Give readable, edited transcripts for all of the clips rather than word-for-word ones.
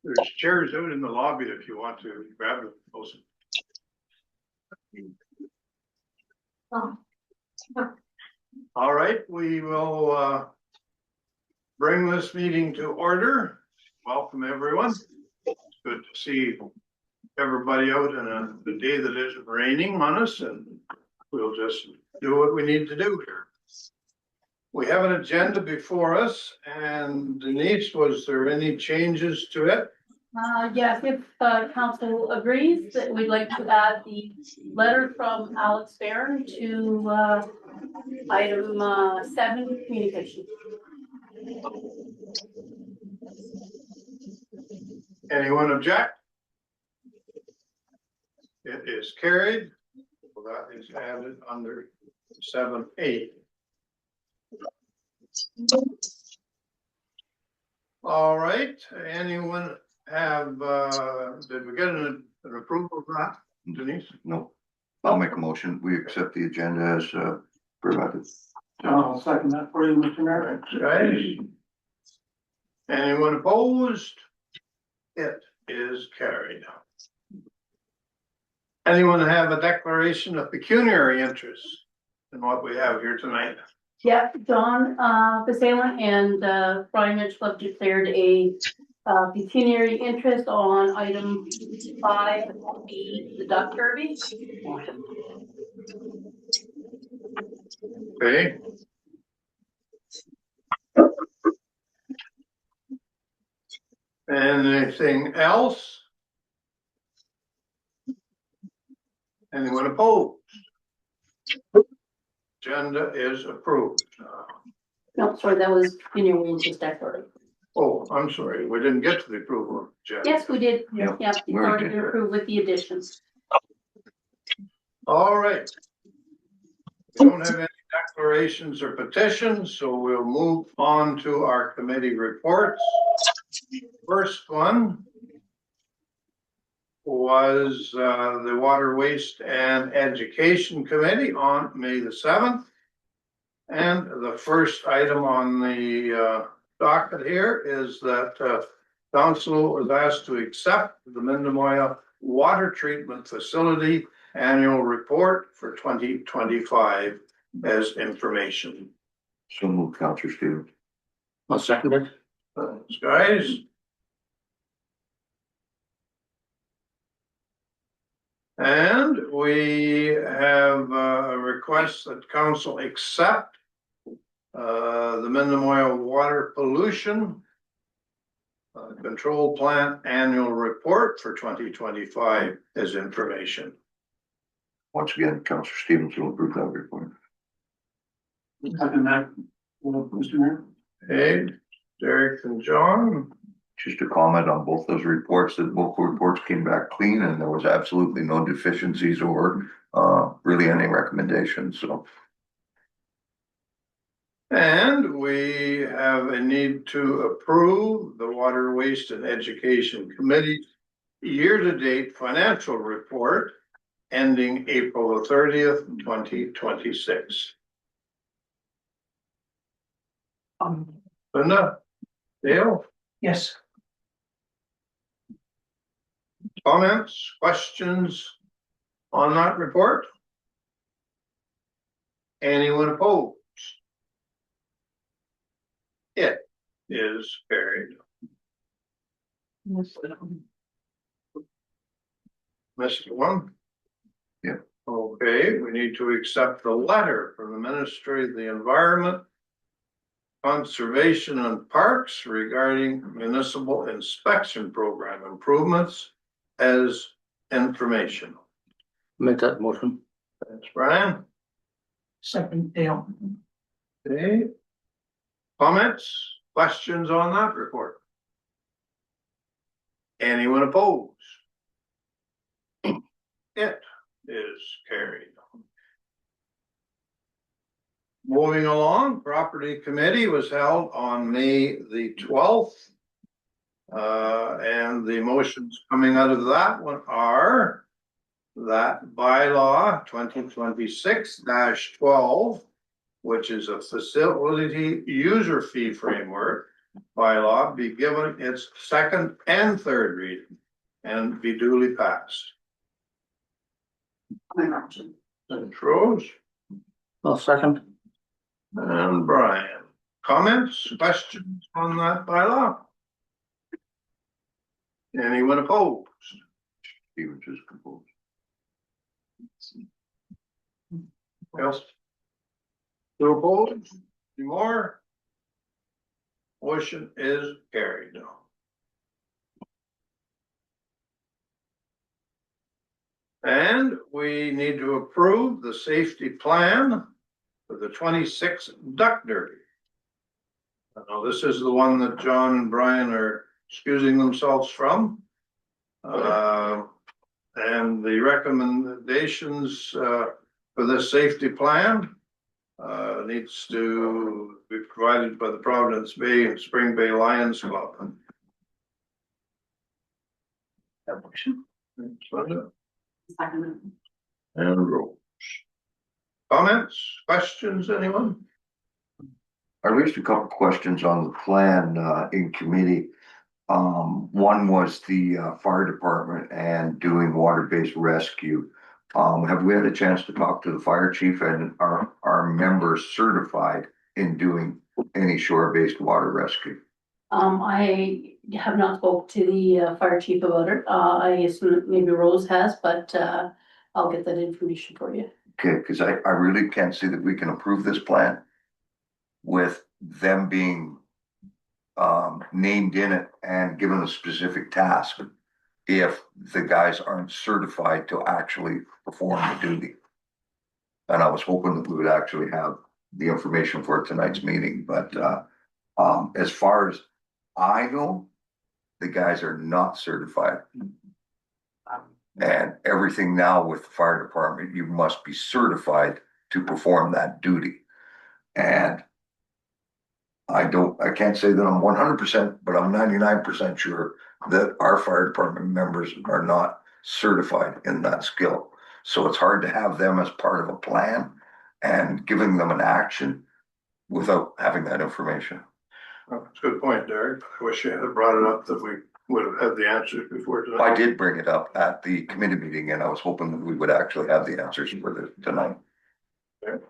There's chairs out in the lobby if you want to grab them. All right, we will bring this meeting to order. Welcome, everyone. It's good to see everybody out in a day that isn't raining on us, and we'll just do what we need to do here. We have an agenda before us, and Denise, was there any changes to it? Yes, if council agrees that we'd like to add the letter from Alex Barron to item 7, communication. Anyone object? It is carried. Well, that is added under 7A. All right, anyone have, did we get an approval of that, Denise? No, I'll make a motion. We accept the agenda as provided. I'll second that for you, Mr. Mayor. Right. Anyone opposed? It is carried. Anyone have a declaration of pecuniary interest in what we have here tonight? Yeah, John Vasela and Brian Mitchell have declared a pecuniary interest on item 5B, the duck derby. Okay. Anything else? Anyone opposed? Agenda is approved. No, sorry, that was pecuniary interest declaration. Oh, I'm sorry, we didn't get to the approval of the agenda. Yes, we did. Yeah, Yeah, we you've already did. approved with the additions. All right. We don't have any declarations or petitions, so we'll move on to our committee reports. First one was the Water, Waste and Education Committee on May the 7th. And the first item on the docket here is that council was asked to accept the Mindemoya Water Treatment Facility Annual Report for 2025 as information. So move, Counselor Stevens. I'll second it. Thanks, guys. And we have a request that council accept the Mindemoya Water Pollution Control Plant Annual Report for 2025 as information. Once again, Counselor Stevens will approve that report. Second that, Mr. Mayor. Hey, Derek and John. Just to comment on both those reports, that both reports came back clean and there was absolutely no deficiencies or really any recommendations, so. And we have a need to approve the Water, Waste and Education Committee's year-to-date financial report ending April the 30th, 2026. Linda, Dale, Yes. comments, questions on that report? Anyone opposed? It is carried. Missed one? Yeah. Okay, we need to accept the letter from the Ministry of the Environment, Conservation and Parks regarding municipal inspection program improvements as information. Make that motion. Thanks, Brian. Second, Dale. Okay. Comments, questions on that report? Anyone opposed? It is carried. Moving along, Property Committee was held on May the 12th. And the motions coming out of that one are that bylaw 2026-12 which is a facility user fee framework bylaw, be given its second and third reading and be duly passed. Thanks, Rose I'll second. and Brian. Comments, questions on that bylaw? Anyone opposed? Stevens is composed. Else? Two opposed? Any more? Motion is carried. And we need to approve the safety plan for the 26th duck derby. Now, this is the one that John and Brian are excusing themselves from. And the recommendations for this safety plan needs to be provided by the Providence Bay and Spring Bay Lions Club. And Rose. Comments, questions, anyone? I raised a couple questions on the plan in committee. One was the fire department and doing water-based rescue. Have we had a chance to talk to the fire chief, and are our members certified in doing any shore-based water rescue? I have not spoke to the fire chief about it. I assume that maybe Rose has, but I'll get that information for you. Okay, because I really can't see that we can approve this plan with them being named in it and given a specific task if the guys aren't certified to actually perform the duty. And I was hoping that we would actually have the information for tonight's meeting, but as far as I know, the guys are not certified. And everything now with the fire department, you must be certified to perform that duty. And I can't say that I'm 100%, but I'm 99% sure that our fire department members are not certified in that skill. So it's hard to have them as part of a plan and giving them an action without having that information. Well, that's a good point, Derek. I wish you had brought it up that we would have had the answers before tonight. I did bring it up at the committee meeting, and I was hoping that we would actually have the answers for tonight. Okay.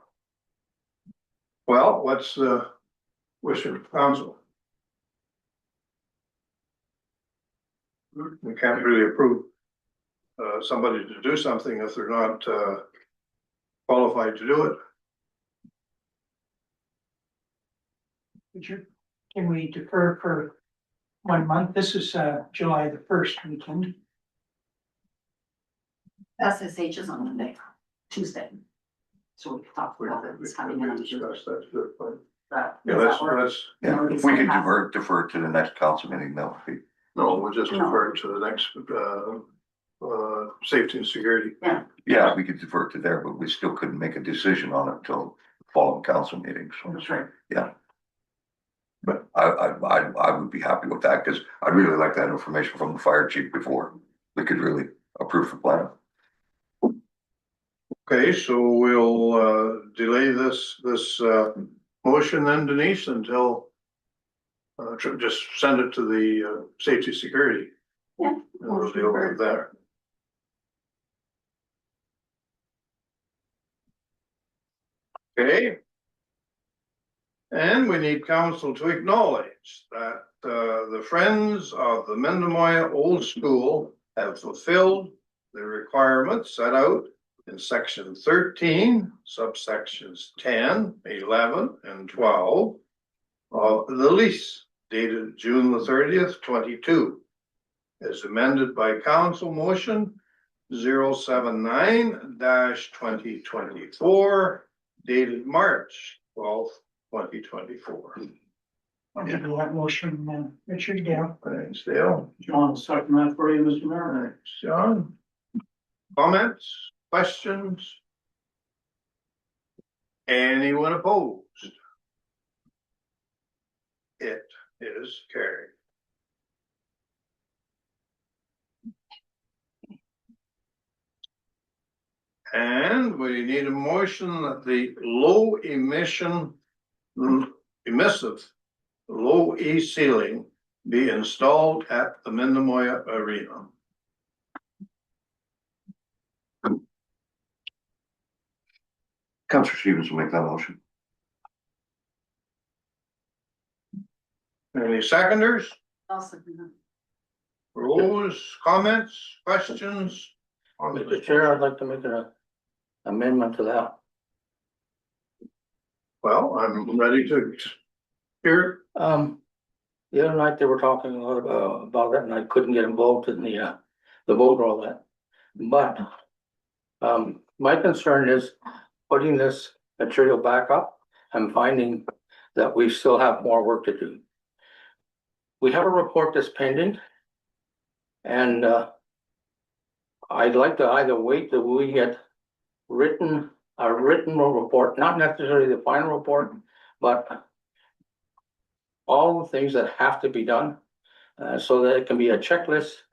Well, what's the wish of council? We can't really approve somebody to do something if they're not qualified to do it. Richard, can we defer for 1 month? This is July the 1st weekend. SSH is on Monday, Tuesday. So we talked about that, it's coming in on Tuesday. Discuss that, good point. But Yeah, does that work? let's, Yeah, if we could defer to the next council meeting, that would be. no, we'll just No. defer to the next safety and security. Yeah, we could defer to there, but we still couldn't make a decision on it until the following council meeting, so. That's right. Yeah. But I would be happy with that, because I'd really like that information from the fire chief before we could really approve the plan. Okay, so we'll delay this motion then, Denise, until just send it to the safety security. Yeah. And we'll deal with it there. Okay. And we need council to acknowledge that the Friends of the Mendemoya Old School have fulfilled the requirements set out in section 13, subsections 10, 11, and 12 of the lease dated June the 30th, 22, as amended by council motion 079-2024, dated March 12th, 2024. I'll give you that motion, Richard, yeah. Thanks, Dale. John will second that for you, Mr. Mayor. Thanks, John. Comments, questions? Anyone opposed? It is carried. And we need a motion that the low emission, emissive, low E ceiling be installed at the Mindemoya Arena. Councillor Stevens will make that motion. Any seconders? I'll second that. Rose, comments, questions? Mr. Chair, I'd like to make an amendment to that. Well, I'm ready to hear. The other night they were talking a lot about it and I couldn't get involved in the vote or all that. But, my concern is putting this material back up and finding that we still have more work to do. We have a report that's pending. And, I'd like to either wait till we get a written report, not necessarily the final report, but all the things that have to be done, so that it can be a checklist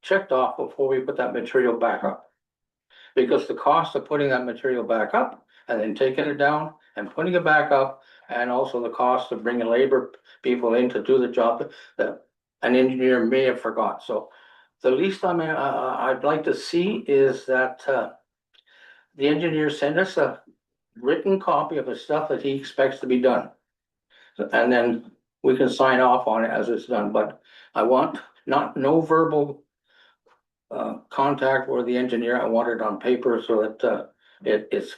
checked off before we put that material back up. Because the cost of putting that material back up and then taking it down and putting it back up, and also the cost of bringing labor people in to do the job that an engineer may have forgot. So the least I'd like to see is that the engineer send us a written copy of the stuff that he expects to be done. And then we can sign off on it as it's done, but I want no verbal contact with the engineer. I want it on paper so that it's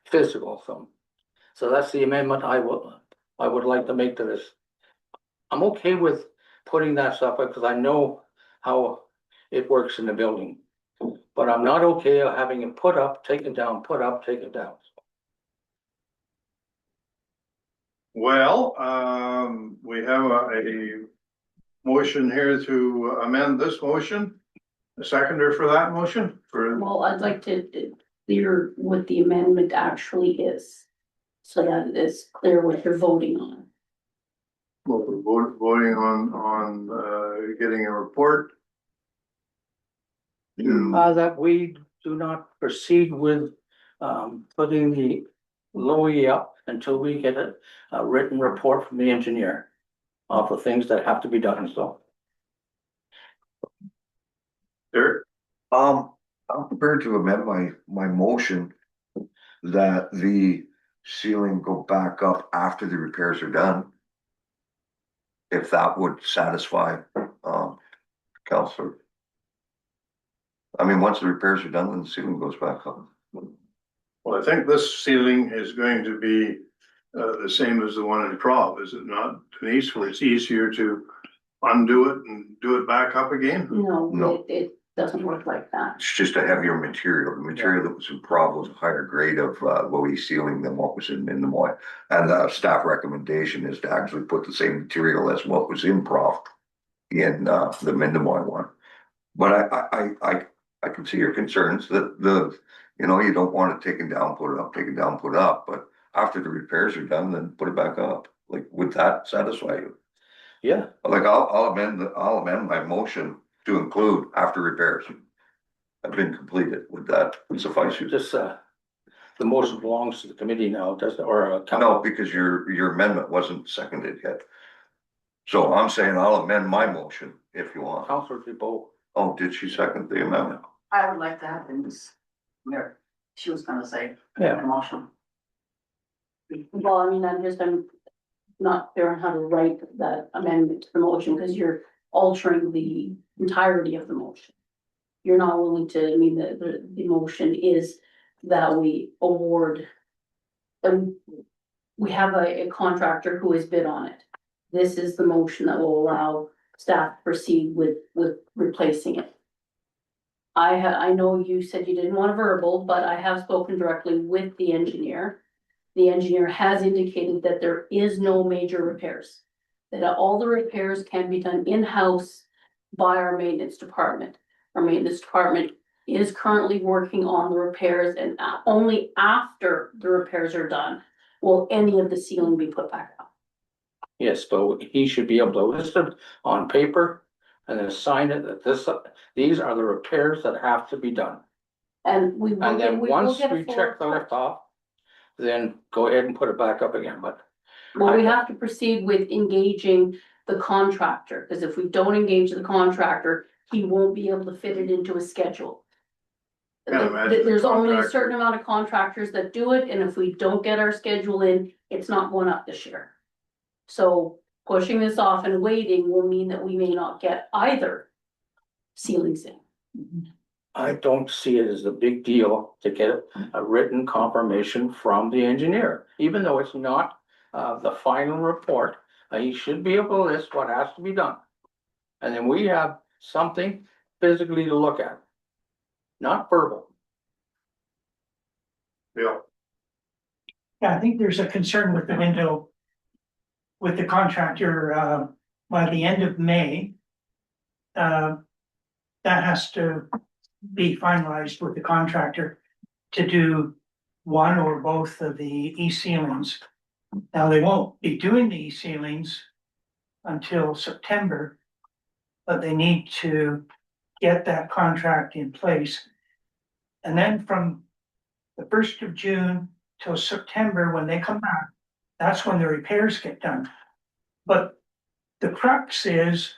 physical. So that's the amendment I would like to make to this. I'm okay with putting that stuff up because I know how it works in the building. But I'm not okay having it put up, taken down, put up, taken down. Well, we have a motion here to amend this motion. A seconder for that motion for, Well, I'd like to clear what the amendment actually is. So that it is clear what you're voting on. well, we're voting on getting a report. That we do not proceed with putting the low E up until we get a written report from the engineer of the things that have to be done, so. There, I'm prepared to amend my motion that the ceiling go back up after the repairs are done. If that would satisfy, Counselor. I mean, once the repairs are done, then the ceiling goes back up. well, I think this ceiling is going to be the same as the one in Prov, is it not, Denise, where it's easier to undo it and do it back up again? No. No, it doesn't work like that. It's just a heavier material. The material that was in Prov was a higher grade of low E ceiling than what was in Mindemoy. And the staff recommendation is to actually put the same material as what was in Prov in the Mindemoy one. But I can see your concerns that you don't want it taken down, put it up, taken down, put it up, but after the repairs are done, then put it back up. Like, would that satisfy you? Yeah, Like, I'll amend my motion to include after repairs have been completed. Would that suffice you? just the motion belongs to the committee now, doesn't it, or No, because your amendment wasn't seconded yet. So I'm saying I'll amend my motion if you want. Councilor Dubois. Oh, did she second the amendment? I would like to have things where she was gonna say, Yeah. emotion. Well, I mean, I'm not sure on how to write that amendment to the motion, because you're altering the entirety of the motion. You're not willing to, I mean, the motion is that we award. We have a contractor who has bid on it. This is the motion that will allow staff to proceed with replacing it. I know you said you didn't want a verbal, but I have spoken directly with the engineer. The engineer has indicated that there is no major repairs. That all the repairs can be done in-house by our maintenance department. Our maintenance department is currently working on the repairs, and only after the repairs are done will any of the ceiling be put back up. Yes, but he should be able to list it on paper and then sign it that these are the repairs that have to be done. And we will And get, then we will once get a we full check the report. lift off, then go ahead and put it back up again, but Well, we have to proceed with engaging the contractor, because if we don't engage the contractor, he won't be able to fit it into a schedule. Can't imagine the There's only a contractor- certain amount of contractors that do it, and if we don't get our schedule in, it's not going up this year. So pushing this off and waiting will mean that we may not get either ceilings in. I don't see it as a big deal to get a written confirmation from the engineer, even though it's not the final report. He should be able to list what has to be done. And then we have something physically to look at, not verbal. Yeah, Yeah, I think there's a concern with the window. With the contractor, by the end of May. That has to be finalized with the contractor to do one or both of the e-ceilings. Now, they won't be doing the e-ceilings until September. But they need to get that contract in place. And then from the 1st of June till September, when they come back, that's when the repairs get done. But the crux is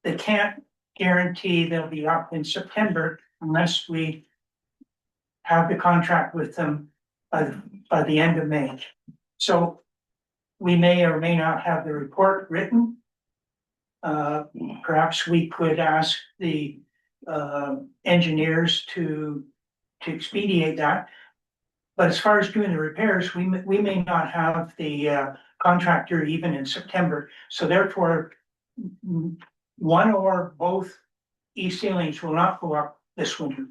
they can't guarantee they'll be up in September unless we have the contract with them by the end of May. So we may or may not have the report written. Perhaps we could ask the engineers to expedite that. But as far as doing the repairs, we may not have the contractor even in September. So therefore, one or both e-ceilings will not go up this winter.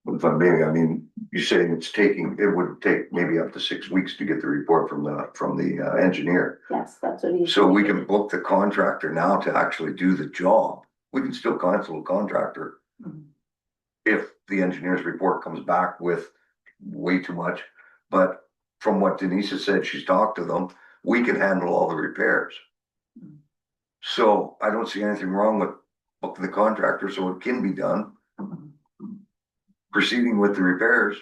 If I'm being, I mean, you're saying it would take maybe up to 6 weeks to get the report from the engineer. Yes, that's what he's. So we can book the contractor now to actually do the job. We can still cancel the contractor. Mhm. If the engineer's report comes back with way too much. But from what Denise has said, she's talked to them, we can handle all the repairs. So I don't see anything wrong with booking the contractor so it can be done. Proceeding with the repairs,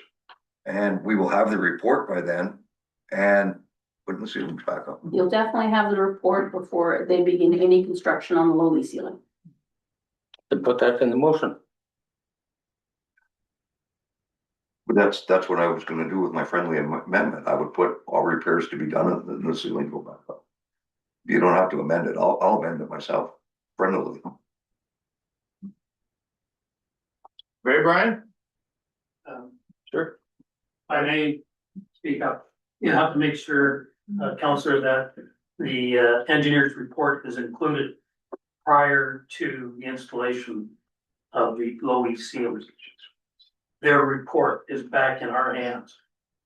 and we will have the report by then and putting the ceilings back up. You'll definitely have the report before they begin any construction on the lowly ceiling. To put that in the motion. But that's what I was gonna do with my friendly amendment. I would put all repairs to be done and then the ceiling go back up. You don't have to amend it. I'll amend it myself, friendly. Ray Brian? Sure. I may speak up. You have to make sure, Counselor, that the engineer's report is included prior to the installation of the low E sealers. Their report is back in our hands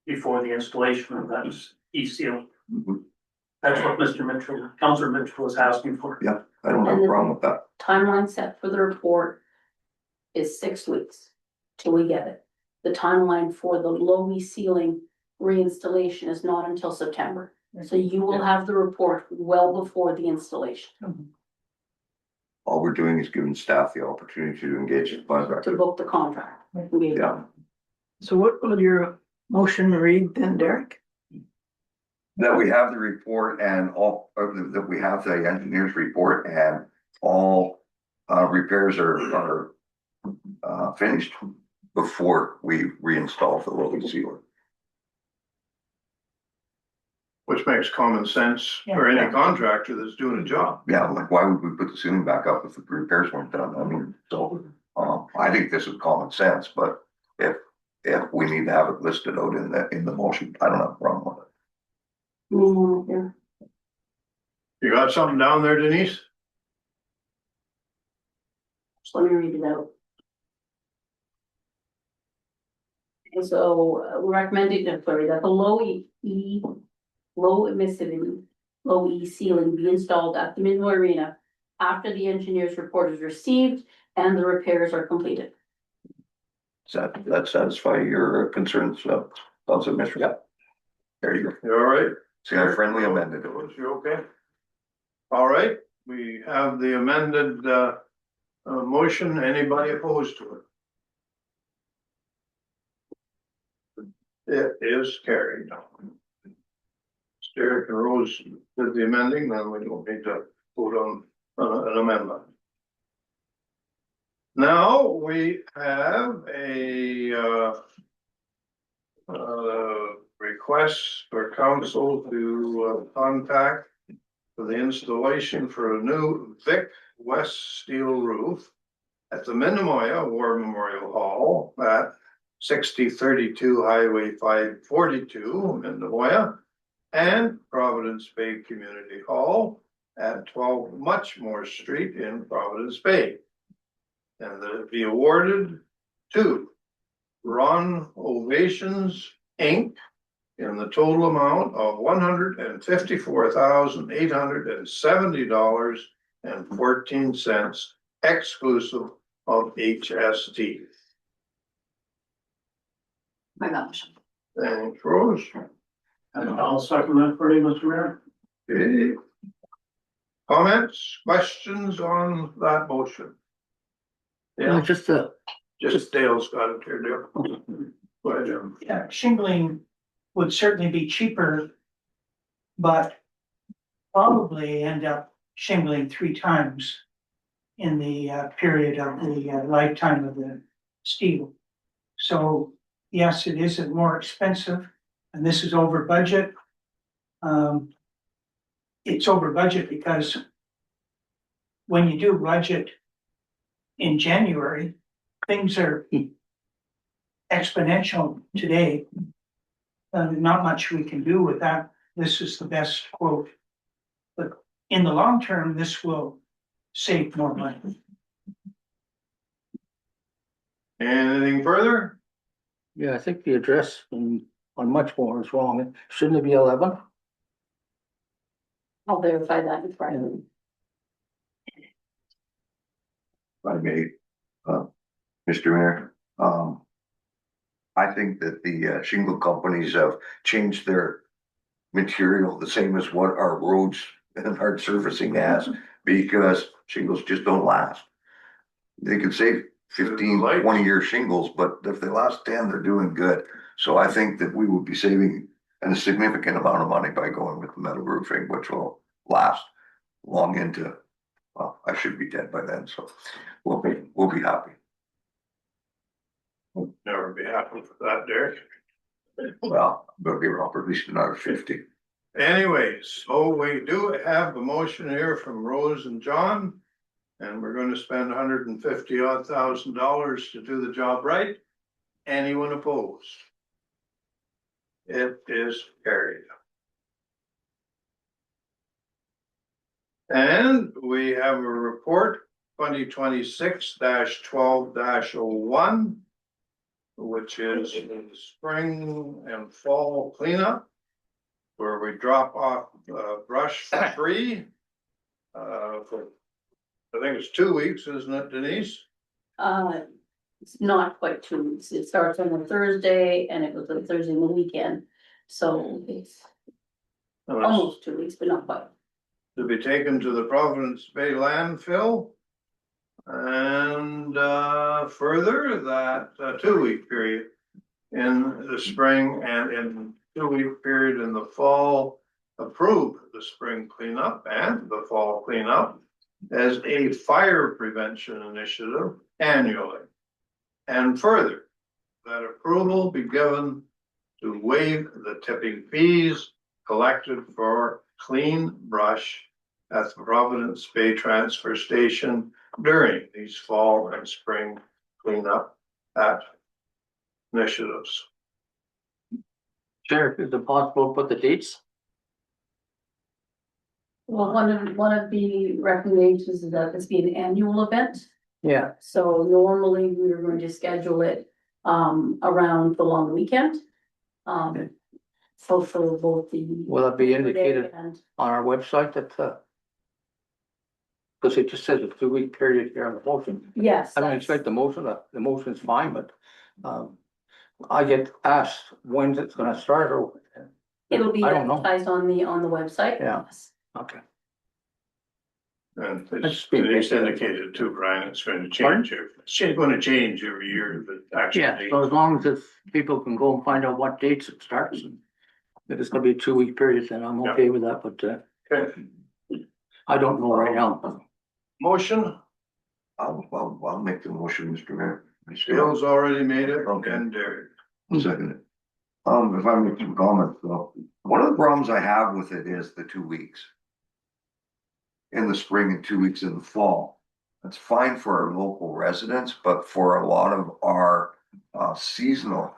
before the installation of that E seal. That's what Mr. Mitchell, Counselor Mitchell was asking for. Yeah, I don't have a problem with that. Timeline set for the report is 6 weeks till we get it. The timeline for the low ceiling reinstallation is not until September. So you will have the report well before the installation All we're doing is giving staff the opportunity to engage the to contractor. book the contract. Yeah. So what will your motion read then, Derek? That we have the report and all, that we have the engineer's report and all repairs are finished before we reinstall the low sealer. Which makes common sense for any contractor that's doing a job. Yeah, like why would we put the ceiling back up if the repairs weren't done? I mean, so I think this is common sense, but if we need to have it listed out in the motion, I don't have a problem with it. You got something down there, Denise? Just let me read it out. And so we're recommending that the low emissivity, low E ceiling be installed at the Midway Arena after the engineer's report is received and the repairs are completed. Does that satisfy your concerns, Councilor Mitchell? Yeah. There you go. You all right? See, I friendly amended it. You okay? All right, we have the amended motion. Anybody opposed to it? It is carried. Derek and Rose did the amending, then we don't need to vote on an amendment. Now, we have a request for council to contact for the installation for a new Vic West steel roof at the Minnemoya War Memorial Hall at 6032 Highway 542, Minnemoya, and Providence Bay Community Hall at 12 Muchmore Street in Providence Bay. And that it be awarded to Ron Ovations, Inc. in the total amount of $154,870.14, exclusive of HST. My motion. Thanks, Rose. And I'll second that for you, Mr. Mayor. Okay. Comments, questions on that motion? Yeah, Yeah, just just Dale's got it here, Dale. Go ahead, Jim. Yeah, shingling would certainly be cheaper, but probably end up shingling 3 times in the period of the lifetime of the steel. So yes, it is more expensive, and this is over budget. It's over budget because when you do budget in January, things are exponential today. Not much we can do with that. This is the best quote. But in the long term, this will save more money. Anything further? yeah, I think the address on Muchmore is wrong. Shouldn't it be 11? I'll verify that in Friday. If I may, Mr. Mayor, I think that the shingle companies have changed their material the same as what our roads and hard surfacing has, because shingles just don't last. They can save 15, 20-year shingles, but if they last 10, they're doing good. So I think that we would be saving a significant amount of money by going with metal roofing, which will last long into, well, I should be dead by then, so we'll be happy. Never be happy with that, Derek. Well, I'm gonna be around for at least another 50. Anyways, so we do have the motion here from Rose and John. And we're gonna spend $150,000 to do the job right. Anyone opposed? It is carried. And we have a report 2026-12-01, which is the spring and fall cleanup, where we drop off brush free for, I think it's 2 weeks, isn't it, Denise? It's not quite 2 weeks. It starts on a Thursday and it goes on Thursday in the weekend. So it's And it's almost 2 weeks, but not quite. to be taken to the Providence Bay landfill. And further, that 2-week period in the spring and in 2-week period in the fall, approve the spring cleanup and the fall cleanup as a fire prevention initiative annually. And further, that approval be given to waive the tipping fees collected for clean brush at the Providence Bay Transfer Station during these fall and spring cleanup initiatives. Sheriff, is it possible to put the dates? Well, one of the recommendations is that this be an annual event. Yeah. So normally we were going to schedule it around the long weekend. So for both the. Will it be indicated and on our website that, because it just says a 2-week period here on the motion. Yes. I don't expect the motion's fine, but, I get asked when's it's gonna start or. It'll be I don't know. advertised on the website. Yeah. Okay. And Let's it's, speak. it's indicated too, Brian, it's going to change, it's going to change every year, the actual Yeah, date. so as long as if people can go and find out what dates it starts, and if it's gonna be a 2-week period, then I'm okay with that, but, Okay, I don't know right now. motion, I'll make the motion, Mr. Mayor. Bill's already made it, Okay. and Derek. I'll second it. If I make some comments, though, one of the problems I have with it is the 2 weeks. In the spring and 2 weeks in the fall. That's fine for our local residents, but for a lot of our seasonal,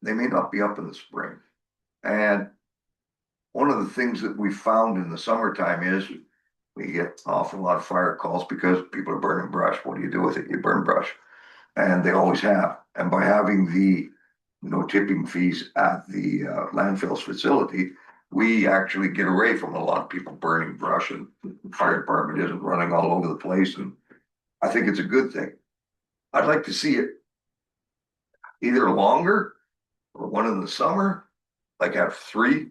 they may not be up in the spring. And one of the things that we found in the summertime is we get an awful lot of fire calls because people are burning brush. What do you do with it? You burn brush. And they always have. And by having the no tipping fees at the landfills facility, we actually get away from a lot of people burning brush, and the fire department isn't running all over the place. And I think it's a good thing. I'd like to see it either longer or one in the summer, like have 3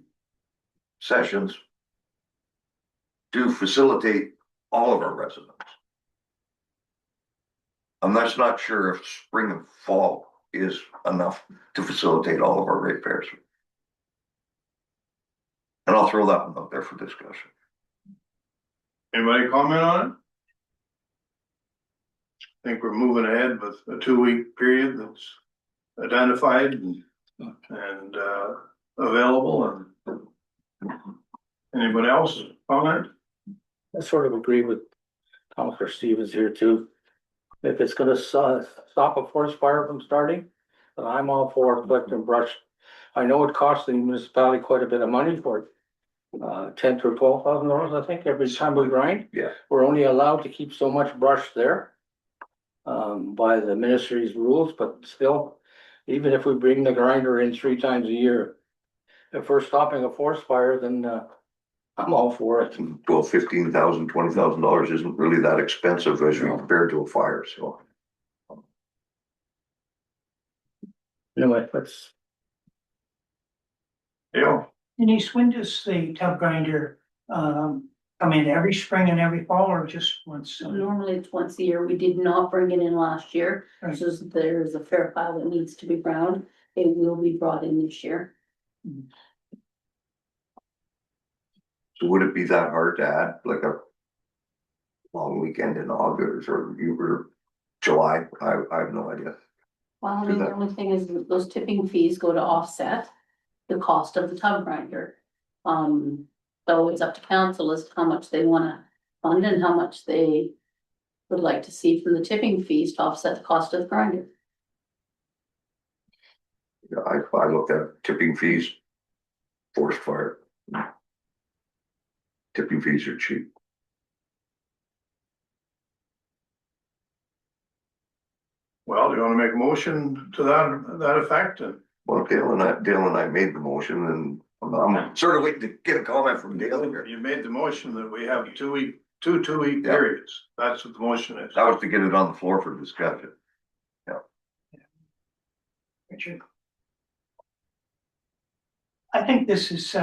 sessions to facilitate all of our residents. I'm just not sure if spring and fall is enough to facilitate all of our ratepayers. And I'll throw that one out there for discussion. Anybody comment on it? Think we're moving ahead with a 2-week period that's identified and available, and anybody else comment? I sort of agree with Counselor Stevens here too. If it's gonna stop a forest fire from starting, then I'm all for collecting brush. I know it costs the municipality quite a bit of money for it. $10,000 to $12,000, I think, every time we grind. Yeah. We're only allowed to keep so much brush there. By the ministry's rules, but still, even if we bring the grinder in 3 times a year. If we're stopping a forest fire, then I'm all for it. Well, $15,000, $20,000 isn't really that expensive as we compared to a fire, so. Anyway, let's, Yeah, Denise, when does the tub grinder, come in every spring and every fall or just once? Normally it's once a year. We did not bring it in last year. Right. So there's a fair pile that needs to be ground. It will be brought in this year. So would it be that hard to add like a long weekend in August or July? I have no idea. Well, I Do mean, the that. only thing is that those tipping fees go to offset the cost of the tub grinder. So it's up to council as to how much they wanna fund and how much they would like to see from the tipping fees to offset the cost of the grinder. Yeah, I looked at tipping fees, forest fire. Tipping fees are cheap. well, do you wanna make a motion to that effect? And Well, Dale and I made the motion, and I'm sort of waiting to get a comment from Dale here. you made the motion that we have 2-week, two-week Yeah. periods. That's what the motion is. That was to get it on the floor for discussion. Richard? I think this is,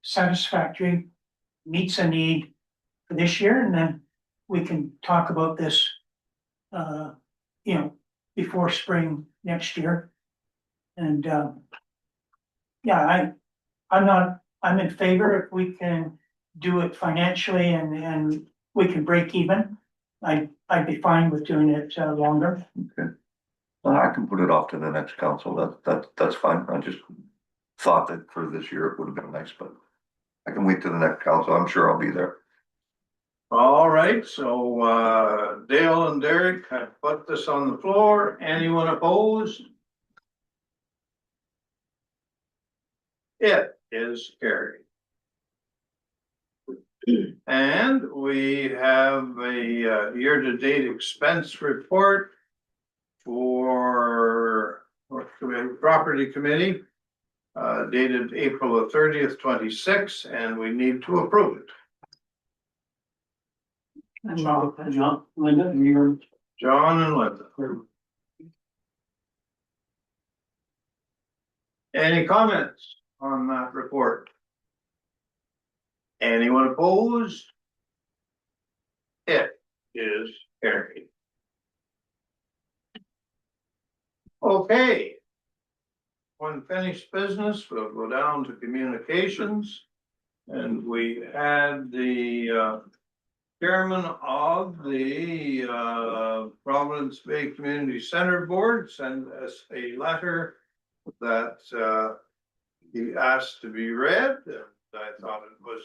satisfactory, meets a need for this year, and then we can talk about this, before spring next year. And, yeah, I'm in favor if we can do it financially and we can break even. I'd be fine with doing it, longer. Well, I can put it off to the next council. That's fine. I just thought that for this year it would have been nice, but I can wait to the next council. I'm sure I'll be there. All right, so Dale and Derek have put this on the floor. Anyone opposed? It is carried. And we have a year-to-date expense report for Property Committee dated April the 30th, 26, and we need to approve it. John, Linda, you're. John and Linda. Any comments on that report? Anyone opposed? It is carried. Okay. Unfinished business, we'll go down to communications. And we had the chairman of the Providence Bay Community Center Board send us a letter that he asked to be read. I thought it was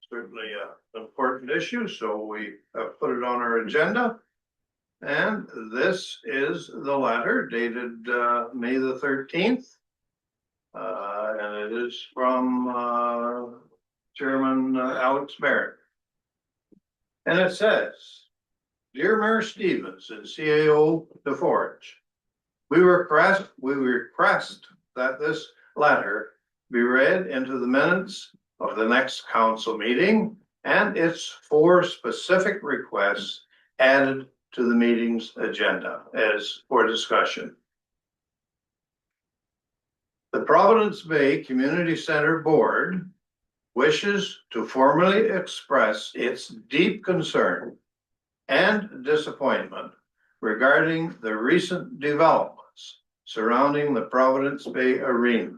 certainly an important issue, so we put it on our agenda. And this is the letter dated May the 13th. And it is from Chairman Alex Barrett. And it says, Dear Mayor Stevens and CAO DeForge, we request that this letter be read into the minutes of the next council meeting and its 4 specific requests added to the meeting's agenda as for discussion. The Providence Bay Community Center Board wishes to formally express its deep concern and disappointment regarding the recent developments surrounding the Providence Bay Arena,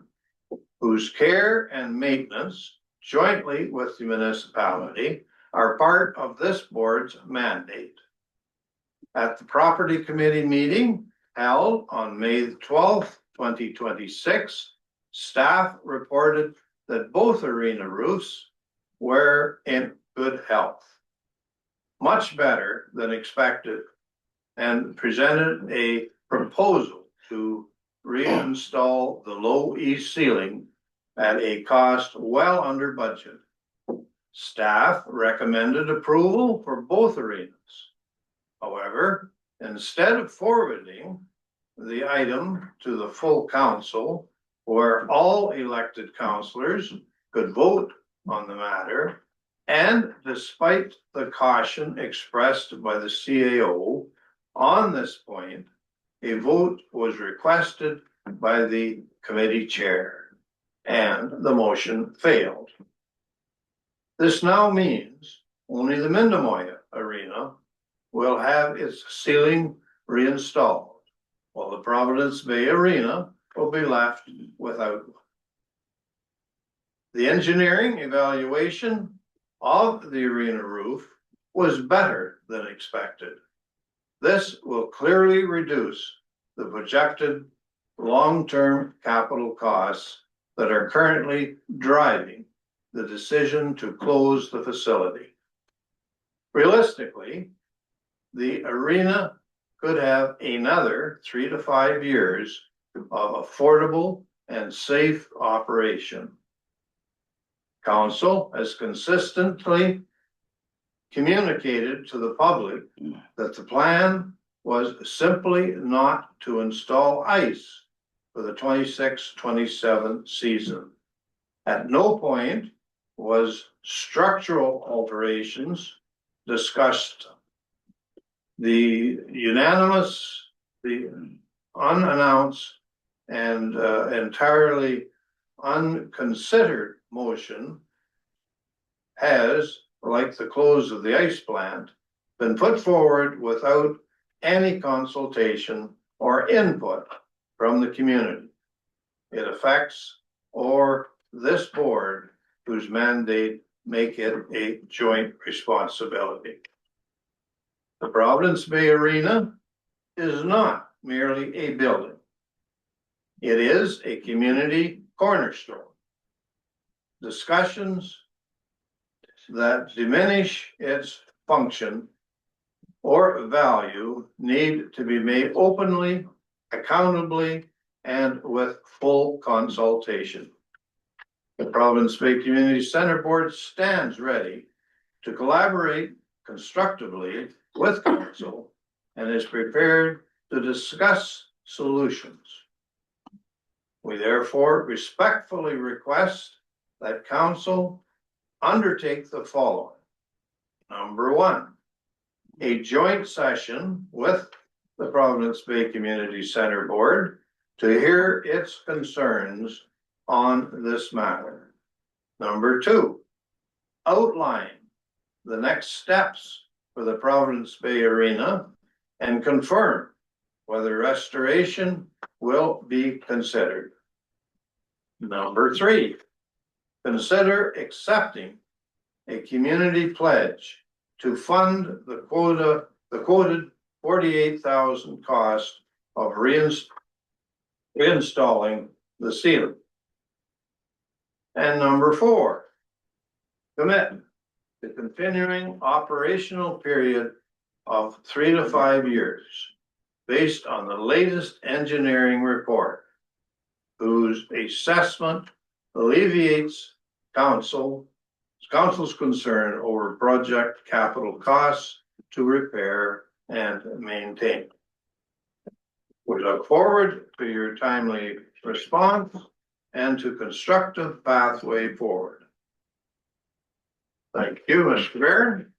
whose care and maintenance jointly with the municipality are part of this board's mandate. At the property committee meeting held on May 12th, 2026, staff reported that both arena roofs were in good health, much better than expected, and presented a proposal to reinstall the low east ceiling at a cost well under budget. Staff recommended approval for both arenas. However, instead of forwarding the item to the full council, where all elected councillors could vote on the matter, and despite the caution expressed by the CAO on this point, a vote was requested by the committee chair, and the motion failed. This now means only the Mindemoya Arena will have its ceiling reinstalled, while the Providence Bay Arena will be left without one. The engineering evaluation of the arena roof was better than expected. This will clearly reduce the projected long-term capital costs that are currently driving the decision to close the facility. Realistically, the arena could have another 3 to 5 years of affordable and safe operation. Council has consistently communicated to the public that the plan was simply not to install ice for the 26-27 season. At no point was structural alterations discussed. The unanimous, the unannounced, and entirely unconsidered motion has, like the close of the ice plant, been put forward without any consultation or input from the community. It affects this board whose mandate make it a joint responsibility. The Providence Bay Arena is not merely a building. It is a community cornerstone. Discussions that diminish its function or value need to be made openly, accountably, and with full consultation. The Providence Bay Community Center Board stands ready to collaborate constructively with council and is prepared to discuss solutions. We therefore respectfully request that council undertake the following. Number 1, a joint session with the Providence Bay Community Center Board to hear its concerns on this matter. Number 2, outline the next steps for the Providence Bay Arena and confirm whether restoration will be considered. Number 3, consider accepting a community pledge to fund the quoted 48,000 cost of reinstalling the ceiling. And number 4, commit the continuing operational period of 3 to 5 years based on the latest engineering report, whose assessment alleviates council's concern over project capital costs to repair and maintain. We look forward to your timely response and to constructive pathway forward. Thank you, Mr. Baird.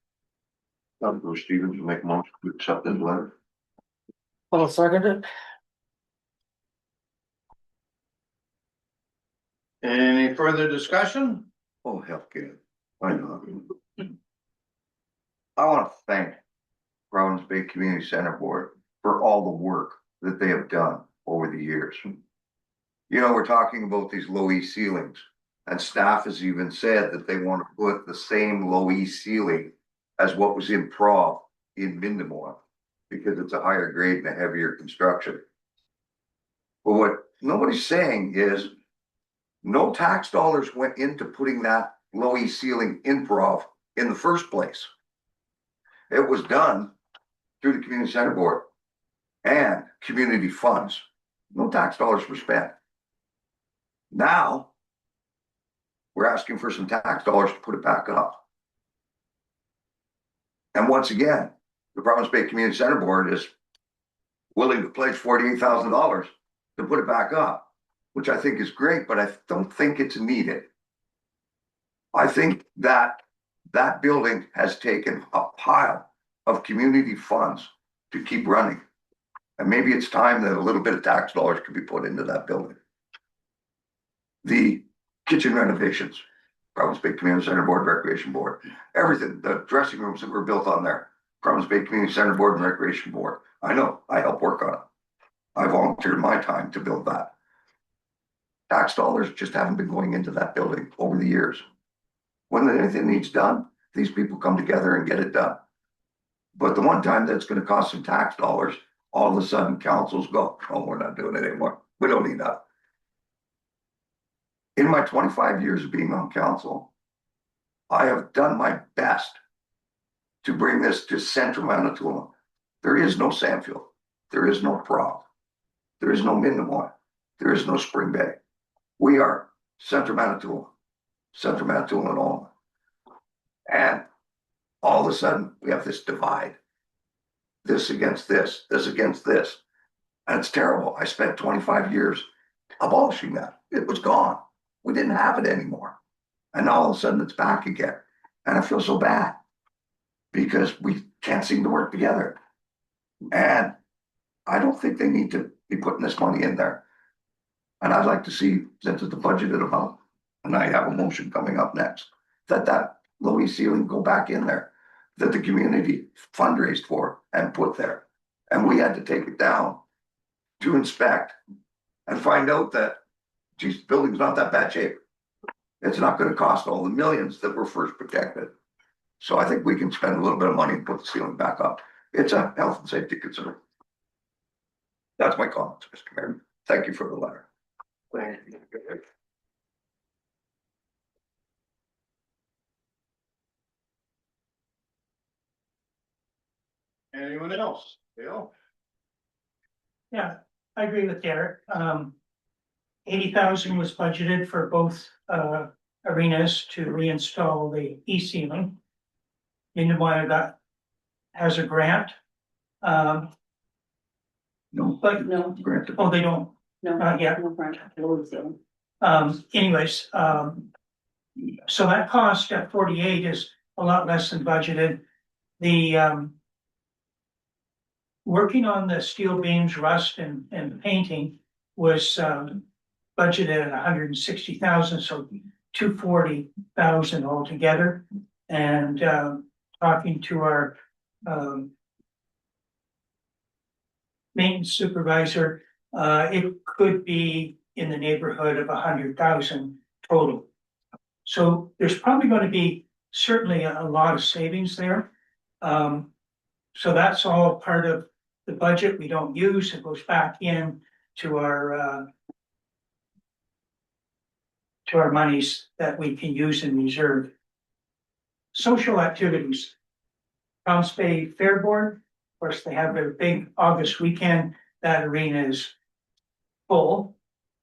Bruce Stevens will make a motion to accept this letter. I'll second it. Any further discussion? Oh, hell, yeah. I know. I want to thank Providence Bay Community Center Board for all the work that they have done over the years. You know, we're talking about these low E ceilings, and staff has even said that they want to put the same low E ceiling as what was in Prov in Mindamore, because it's a higher grade and a heavier construction. But what nobody's saying is no tax dollars went into putting that low E ceiling in Prov in the first place. It was done through the community center board and community funds. No tax dollars were spent. Now we're asking for some tax dollars to put it back up. And once again, the Providence Bay Community Center Board is willing to pledge $48,000 to put it back up, which I think is great, but I don't think it's needed. I think that that building has taken a pile of community funds to keep running. And maybe it's time that a little bit of tax dollars could be put into that building. The kitchen renovations, Providence Bay Community Center Board, Recreation Board, everything, the dressing rooms that were built on there, Providence Bay Community Center Board and Recreation Board. I know, I helped work on it. I volunteered my time to build that. Tax dollars just haven't been going into that building over the years. When anything needs done, these people come together and get it done. But the one time that's going to cost some tax dollars, all of a sudden councils go, oh, we're not doing it anymore. We don't need that. In my 25 years of being on council, I have done my best to bring this to Central Manitoulin. There is no Sandfield. There is no Prov. There is no Mindamore. There is no Spring Bay. We are Central Manitoulin. Central Manitoulin only. And all of a sudden, we have this divide. This against this, this against this. And it's terrible. I spent 25 years abolishing that. It was gone. We didn't have it anymore. And all of a sudden, it's back again. And I feel so bad because we can't seem to work together. And I don't think they need to be putting this money in there. And I'd like to see, since it's the budgeted amount, and I have a motion coming up next, that low E ceiling go back in there, that the community fundraised for and put there. And we had to take it down to inspect and find out that, geez, the building's not that bad shape. It's not going to cost all the millions that were first projected. So I think we can spend a little bit of money and put the ceiling back up. It's a health and safety concern. That's my comments, Mr. Mayor. Thank you for the letter. Thank you. Anyone else? Bill? Yeah, I agree with Derek. 80,000 was budgeted for both arenas to reinstall the e-ceiling. Mindamore has a grant. No, But, No, granted. oh, they don't, no. Not yet. No, Brent, load ceiling. anyways, so that cost at 48 is a lot less than budgeted. The working on the steel beams, rust and painting was budgeted at 160,000, so 240,000 altogether. And talking to our maintenance supervisor, it could be in the neighborhood of 100,000 total. So there's probably going to be certainly a lot of savings there. So that's all part of the budget we don't use. It goes back in to our monies that we can use in reserve. Social activities. Palms Bay Fair Board, of course, they have their big August weekend. That arena is full.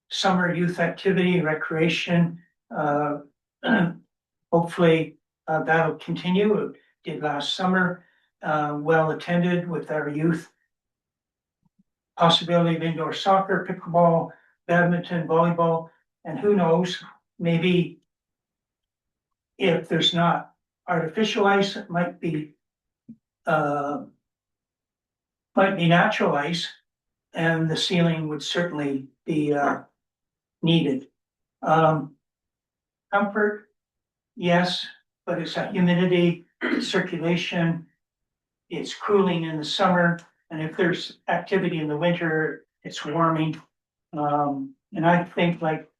Summer youth activity, recreation, hopefully that'll continue. It did last summer, well attended with our youth. Possibility of indoor soccer, pickleball, badminton, volleyball, and who knows, maybe if there's not artificial ice, it might be natural ice, and the ceiling would certainly be needed. Comfort, yes, but it's a humidity, circulation, it's cooling in the summer, and if there's activity in the winter, it's warming. And I think, like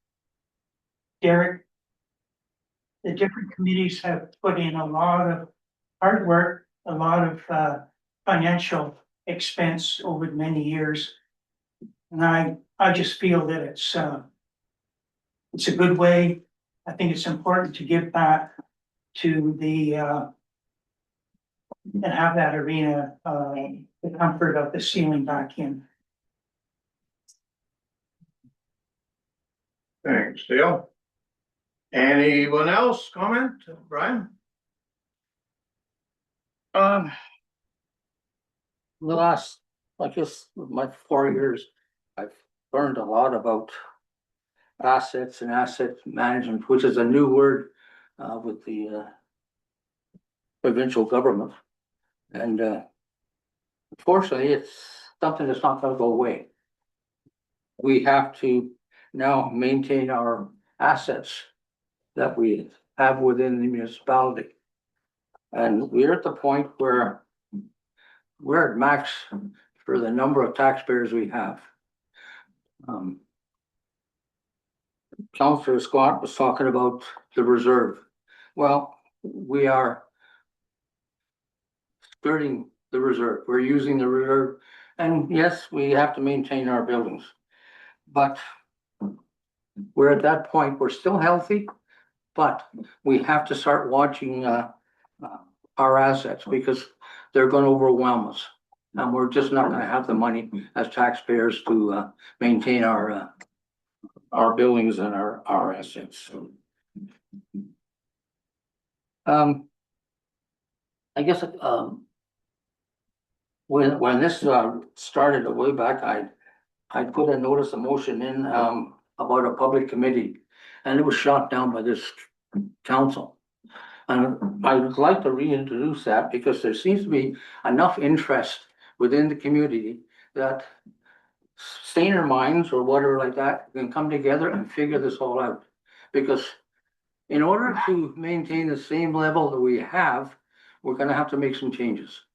Derek, the different committees have put in a lot of hard work, a lot of financial expense over many years. And I just feel that it's a good way. I think it's important to give back to the and have that arena, the comfort of the ceiling back in. Thanks, Dale. Anyone else comment? Brian? The last, I guess, my 4 years, I've learned a lot about assets and asset management, which is a new word with the provincial government. And unfortunately, it's something that's not going to go away. We have to now maintain our assets that we have within the municipality. And we're at the point where we're at max for the number of taxpayers we have. Councillor Scott was talking about the reserve. Well, we are skirting the reserve. We're using the reserve. And yes, we have to maintain our buildings. But we're at that point, we're still healthy, but we have to start watching our assets because they're going to overwhelm us. And we're just not going to have the money as taxpayers to maintain our buildings and our assets. I guess when this started way back, I put a notice of motion in about a public committee, and it was shot down by this council. And I would like to reintroduce that because there seems to be enough interest within the community that saner minds or whatever like that can come together and figure this all out. Because in order to maintain the same level that we have, we're going to have to make some changes.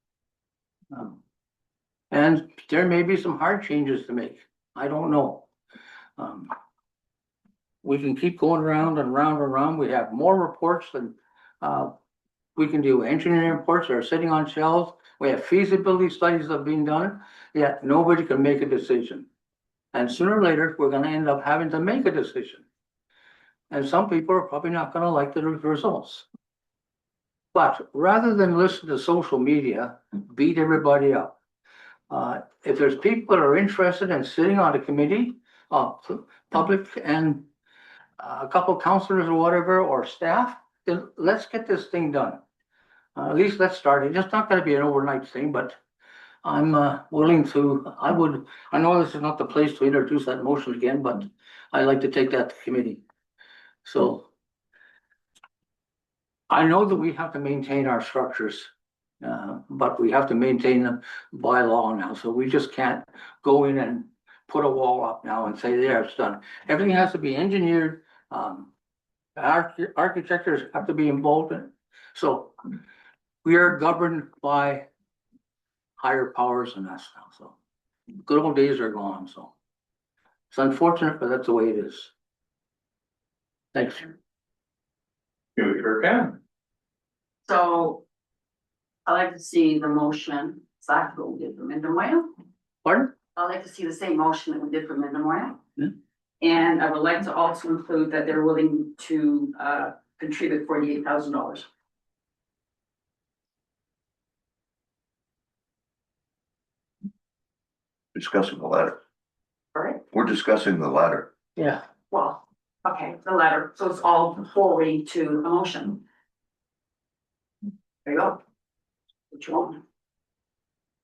And there may be some hard changes to make. I don't know. We can keep going around and round and round. We have more reports than we can do. Engineering reports that are sitting on shelves. We have feasibility studies that have been done, yet nobody can make a decision. And sooner or later, we're going to end up having to make a decision. And some people are probably not going to like the results. But rather than listen to social media, beat everybody up. If there's people that are interested in sitting on a committee, public and a couple of councillors or whatever, or staff, then let's get this thing done. At least let's start it. It's not going to be an overnight thing, but I'm willing to, I know this is not the place to introduce that motion again, but I'd like to take that to committee. So I know that we have to maintain our structures, but we have to maintain them by law now. So we just can't go in and put a wall up now and say, there, it's done. Everything has to be engineered, Architects have to be involved in it. So we are governed by higher powers than us now, so good old days are gone, so. It's unfortunate, but that's the way it is. Thanks. You sure can. So I like to see the motion, exactly what we did for Mindemoya. Pardon? I like to see the same motion that we did for Mindemoya. Yeah. And I would like to also include that they're willing to contribute $48,000. Discussing the letter. Correct? We're discussing the letter. Yeah, Well, okay, the letter, so it's all forwarding to a motion. There you go. What you want?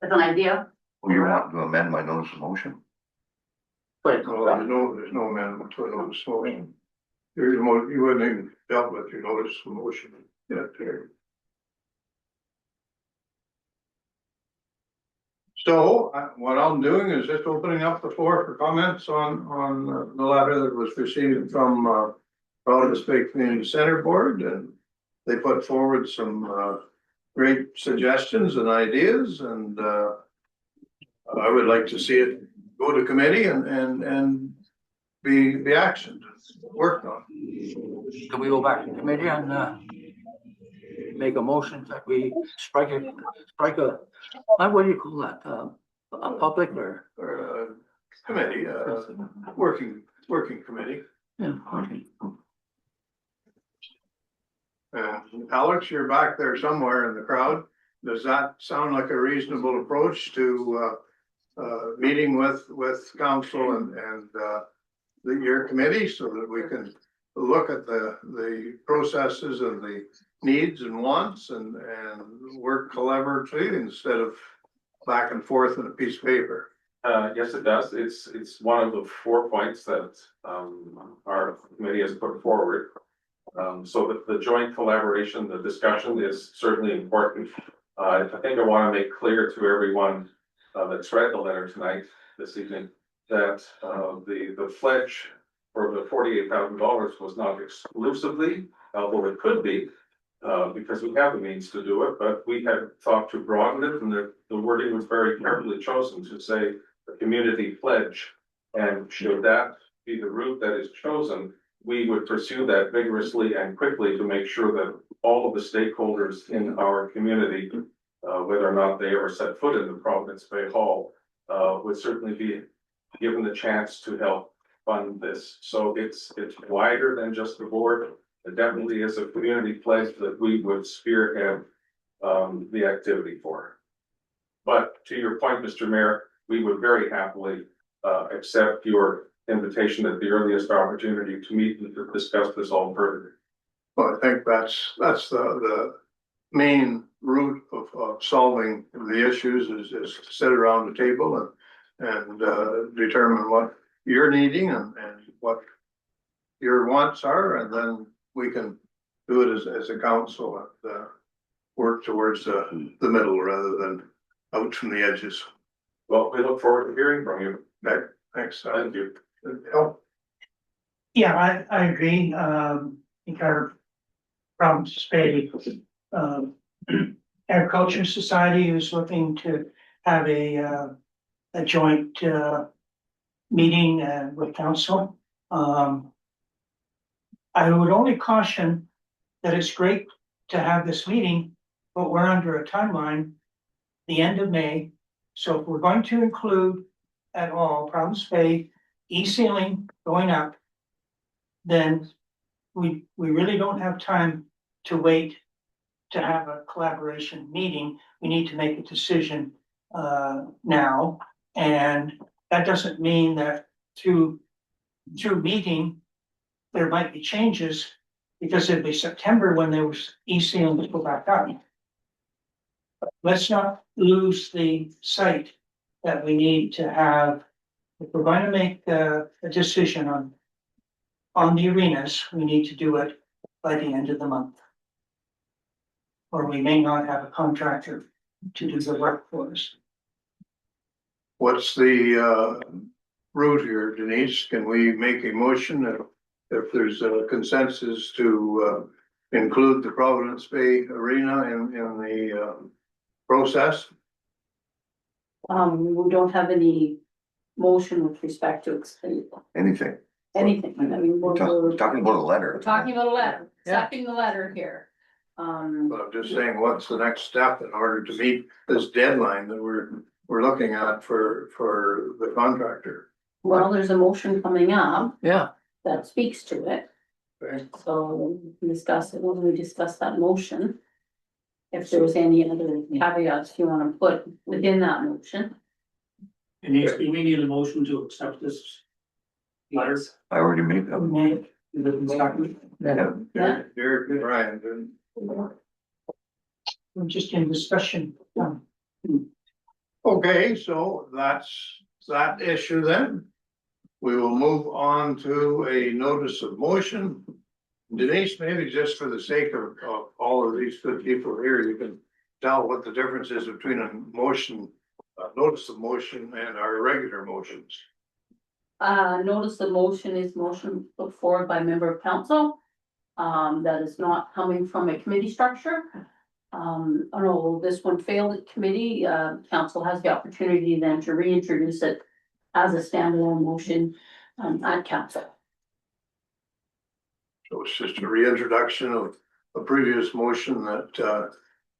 That's an idea. You want to amend my notice of motion? but There's no amendment to a notice of motion. You wouldn't even dealt with your notice of motion yet there. So what I'm doing is just opening up the floor for comments on the letter that was received from Providence Bay Community Center Board, and they put forward some great suggestions and ideas, and I would like to see it go to committee and be actioned, worked on. can we go back to committee and make a motion that we strike a, what do you call that, a public or? Or committee, working committee. Yeah, okay. Alex, you're back there somewhere in the crowd. Does that sound like a reasonable approach to meeting with council and your committee so that we can look at the processes and the needs and wants and work collaboratively instead of back and forth in a piece of paper? Yes, it does. It's one of the 4 points that our committee has put forward. So that the joint collaboration, the discussion is certainly important. I think I want to make clear to everyone that's read the letter tonight, this evening, that the pledge for the $48,000 was not exclusively, although it could be, because we have the means to do it, but we had thought to broaden it, and the wording was very carefully chosen to say a community pledge. And should that be the route that is chosen, we would pursue that vigorously and quickly to make sure that all of the stakeholders in our community, whether or not they ever set foot in the Providence Bay Hall, would certainly be given the chance to help fund this. So it's wider than just the board. It definitely is a community pledge that we would spearhead the activity for. But to your point, Mr. Mayor, we would very happily accept your invitation at the earliest opportunity to meet and to discuss this all further. Well, I think that's the main root of solving the issues is to sit around the table and determine what you're needing and what your wants are, and then we can do it as a council and work towards the middle rather than out from the edges. Well, we look forward to hearing from you. Okay, thanks. Thank you. Help. Yeah, I agree. I think our Providence Bay Agriculture Society is looking to have a joint meeting with council. I would only caution that it's great to have this meeting, but we're under a timeline, the end of May. So if we're going to include at all Providence Bay e-ceiling going up, then we really don't have time to wait to have a collaboration meeting. We need to make a decision now. And that doesn't mean that through meeting, there might be changes, because it'll be September when there was e-ceiling to go back up. Let's not lose the sight that we need to have. If we're going to make a decision on the arenas, we need to do it by the end of the month. Or we may not have a contractor to do the work for us. What's the route here, Denise? Can we make a motion if there's a consensus to, include the Providence Bay Arena in the, process. We don't have any motion with respect to anything. anything, I mean, we're Talking about a letter. we're talking about a letter, Yeah. accepting the letter here. But I'm just saying, what's the next step in order to meet this deadline that we're looking at for the contractor? Well, there's a motion coming up Yeah, that speaks to it, Okay, so we can discuss it when we discuss that motion. If there's any other caveats you wanna put within that motion. It needs, we need a motion to accept this letter. I already made that. May, yeah. Derek and Ryan, we're just in discussion. okay, so that's that issue then. We will move on to a notice of motion. Denise, maybe just for the sake of all of these good people here, you can tell what the difference is between a motion, a notice of motion and our regular motions. Notice the motion is motion put forward by member of council. That is not coming from a committee structure. No, this one failed at committee. Council has the opportunity then to reintroduce it as a standalone motion, at council. So it's just a reintroduction of a previous motion that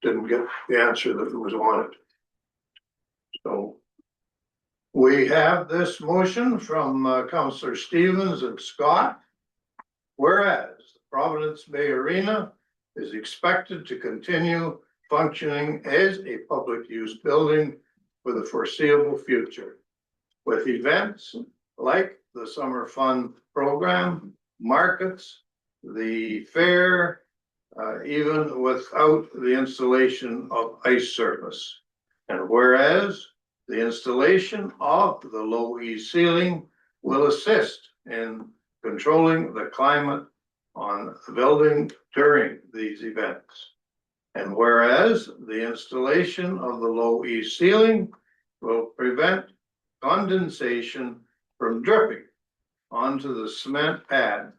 didn't get the answer that was wanted. So we have this motion from Councillor Stevens and Scott. Whereas the Providence Bay Arena is expected to continue functioning as a public use building for the foreseeable future, with events like the summer fun program, markets, the fair, even without the installation of ice surface. And whereas the installation of the low E ceiling will assist in controlling the climate on the building during these events. And whereas the installation of the low E ceiling will prevent condensation from dripping onto the cement pad,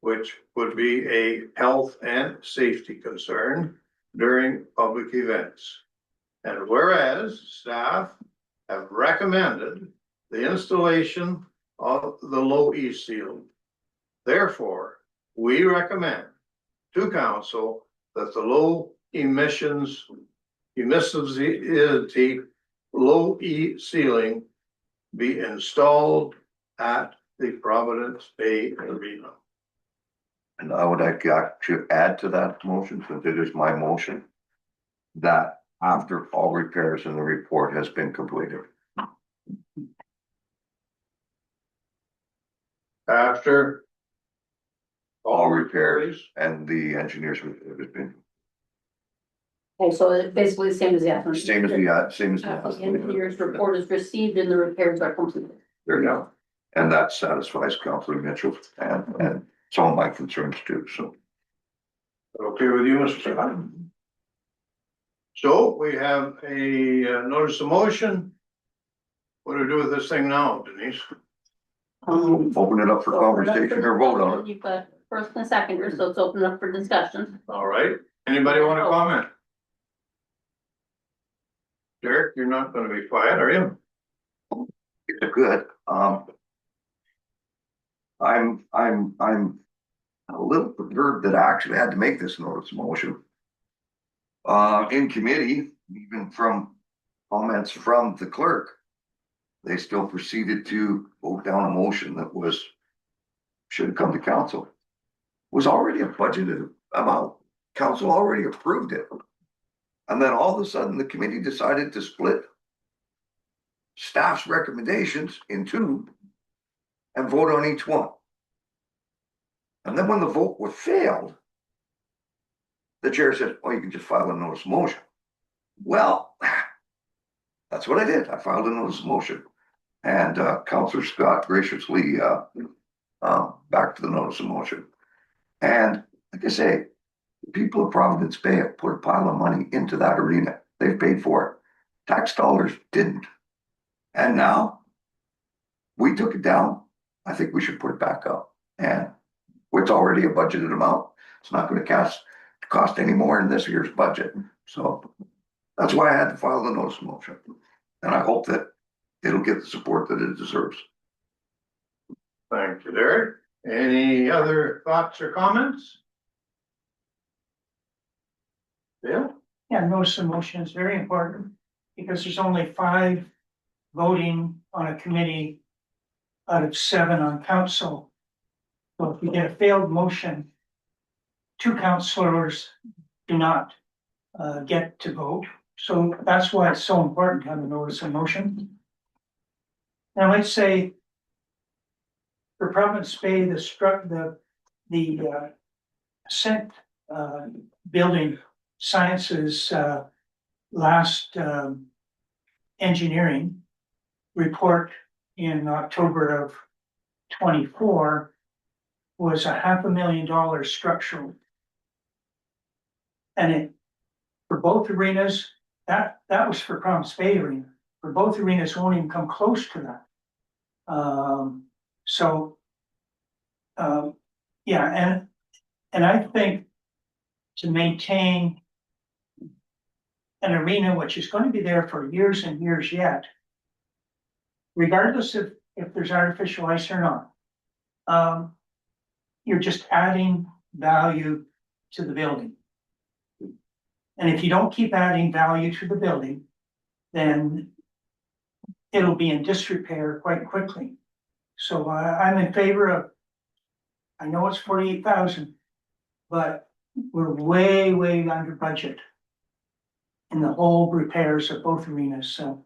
which would be a health and safety concern during public events. And whereas staff have recommended the installation of the low E ceiling. Therefore, we recommend to council that the low emissive low E ceiling be installed at the Providence Bay Arena. And I would like to add to that motion, since it is my motion, that after all repairs in the report has been completed. After All repairs and the engineer's report has been, Okay, so it's basically the same as the afternoon. same as The engineer's report is received and the repairs are completed. There you go. And that satisfies Councilor Mitchell and some of my concerns too, so. Okay with you, Mr. Chairman? So we have a notice of motion. What do we do with this thing now, Denise? Open it up for conversation or vote on it. You've got first and second, so it's open up for discussion. All right, anybody want to comment? Derek, you're not gonna be quiet, are you? Good, I'm a little perturbed that I actually had to make this notice of motion. In committee, even from comments from the clerk, they still proceeded to vote down a motion that should have come to council. Was already a budgeted amount, council already approved it. And then all of a sudden, the committee decided to split staff's recommendations in two and vote on each one. And then when the vote was failed, the chair said, "Oh, you can just file a notice of motion." Well, that's what I did. I filed a notice of motion, and Councillor Scott graciously backed to the notice of motion. And like I say, the people of Providence Bay have put a pile of money into that arena. They've paid for it. Tax dollars didn't. And now we took it down. I think we should put it back up. And It's already a budgeted amount. It's not gonna cost any more in this year's budget, so. That's why I had to file the notice of motion, and I hope that it'll get the support that it deserves. Thank you, Derek. Any other thoughts or comments? Bill? Yeah, notice of motion is very important because there's only 5 voting on a committee out of 7 on council. So if we get a failed motion, 2 councillors do not get to vote. So that's why it's so important to have a notice of motion. And I might say for Province Bay, the Cent Building Sciences last engineering report in October of 24 was $500,000 structural. And it, for both arenas, that was for Province Bay Arena. For both arenas, won't even come close to that. Yeah, and I think to maintain an arena which is going to be there for years and years yet, regardless of if there's artificial ice or not, you're just adding value to the building. And if you don't keep adding value to the building, then it'll be in disrepair quite quickly. So I'm in favor of, I know it's 48,000, but we're way, way under budget in the whole repairs of both arenas, so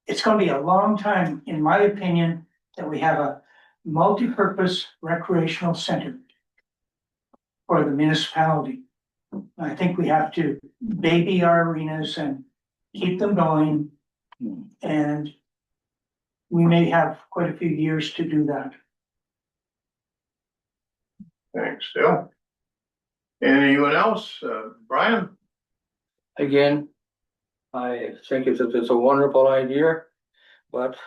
it's gonna be a long time, in my opinion, that we have a multi-purpose recreational center for the municipality. I think we have to baby our arenas and keep them going, and we may have quite a few years to do that. Thanks, Dale. Anyone else? Brian? Again, I think it's a wonderful idea, but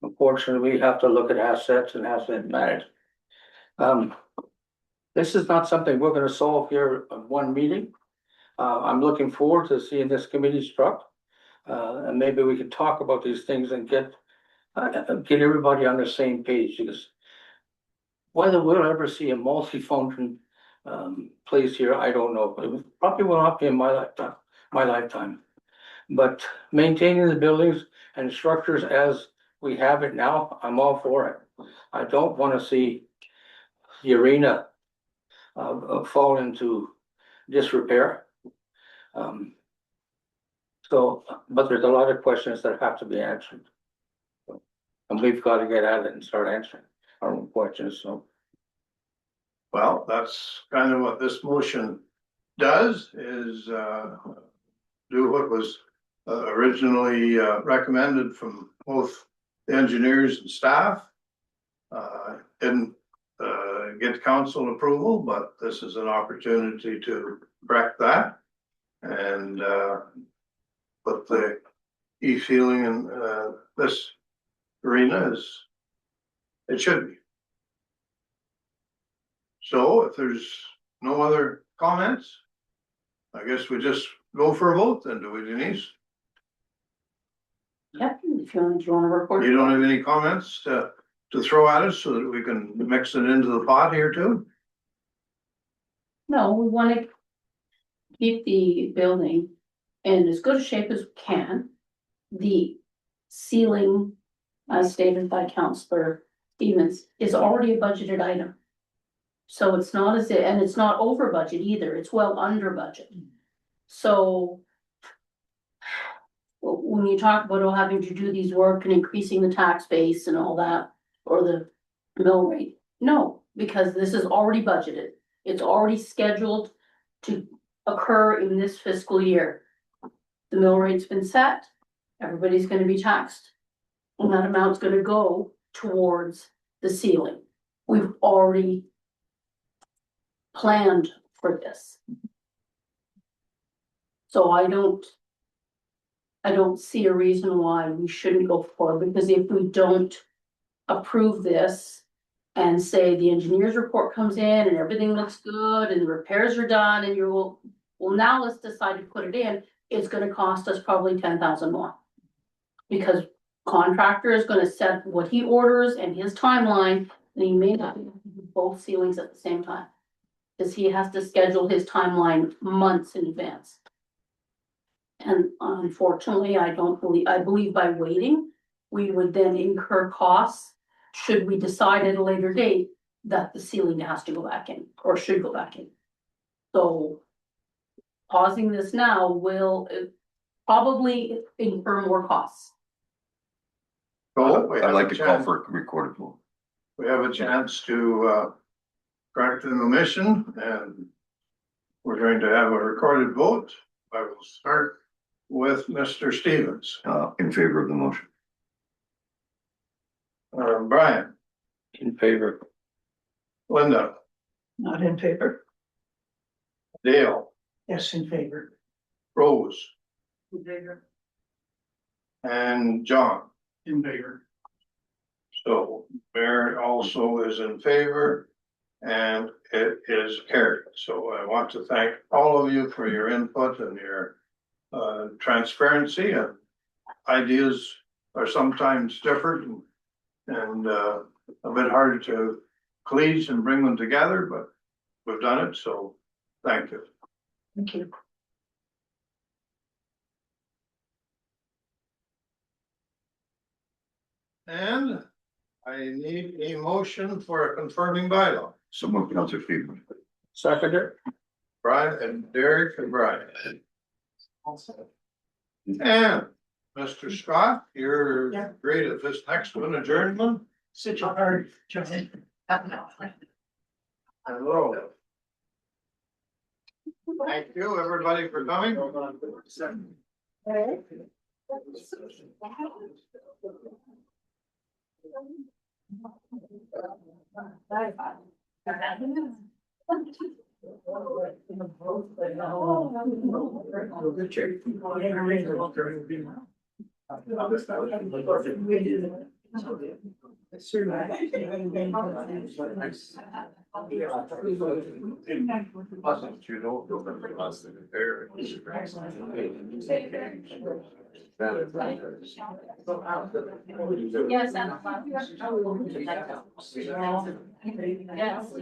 unfortunately, we have to look at assets and asset management. This is not something we're gonna solve here in one meeting. I'm looking forward to seeing this committee struck. And maybe we can talk about these things and get everybody on the same page, because whether we'll ever see a multi-function place here, I don't know. It probably will not be in my lifetime. But maintaining the buildings and structures as we have it now, I'm all for it. I don't want to see the arena fall into disrepair. But there's a lot of questions that have to be answered. And we've got to get at it and start answering our own questions, so. Well, that's kind of what this motion does, is do what was originally recommended from both the engineers and staff. Didn't get council approval, but this is an opportunity to correct that. And put the e-feeling in this arena as it should be. So if there's no other comments, I guess we just go for a vote then, do we, Denise? Yep, if you wanna report. You don't have any comments to throw at us so that we can mix it into the pot here too? No, we wanna keep the building in as good a shape as we can. The ceiling, as stated by Councillor Stevens, is already a budgeted item. So it's not as if, and it's not over budget either, it's well under budget. So when you talk about having to do these work and increasing the tax base and all that, or the mill rate, no, because this is already budgeted. It's already scheduled to occur in this fiscal year. The mill rate's been set, everybody's gonna be taxed. And that amount's gonna go towards the ceiling. We've already planned for this. So I don't see a reason why we shouldn't go forward, because if we don't approve this, and say the engineer's report comes in and everything looks good and the repairs are done and you will, well, now let's decide to put it in, it's gonna cost us probably 10,000 more. Because contractor is gonna set what he orders and his timeline, and he may not do both ceilings at the same time. Cause he has to schedule his timeline months in advance. And unfortunately, I believe by waiting, we would then incur costs. Should we decide at a later date that the ceiling has to go back in or should go back in. So pausing this now will probably incur more costs. So we I'd have like a to call chance, for a recorded vote. we have a chance to correct an omission, and we're going to have a recorded vote. I will start with Mr. Stevens. In favor of the motion. Brian, In favor. Linda, Not in favor. Dale, Yes, in favor. Rose, In favor. and John. In favor. So Mayor also is in favor, and it is carried. So I want to thank all of you for your input and your transparency, and ideas are sometimes different and a bit harder to college and bring them together, but we've done it, so thank you. Thank you. And I need a motion for a confirming bylaw. Someone, Councilor Stevens. Seconder. Brian and Derek and Brian. And Mr. Scott, you're Yeah. great at this next one, adjournment. Such a hard job. Hello. Thank you, everybody, for coming. Yes, and. Yes.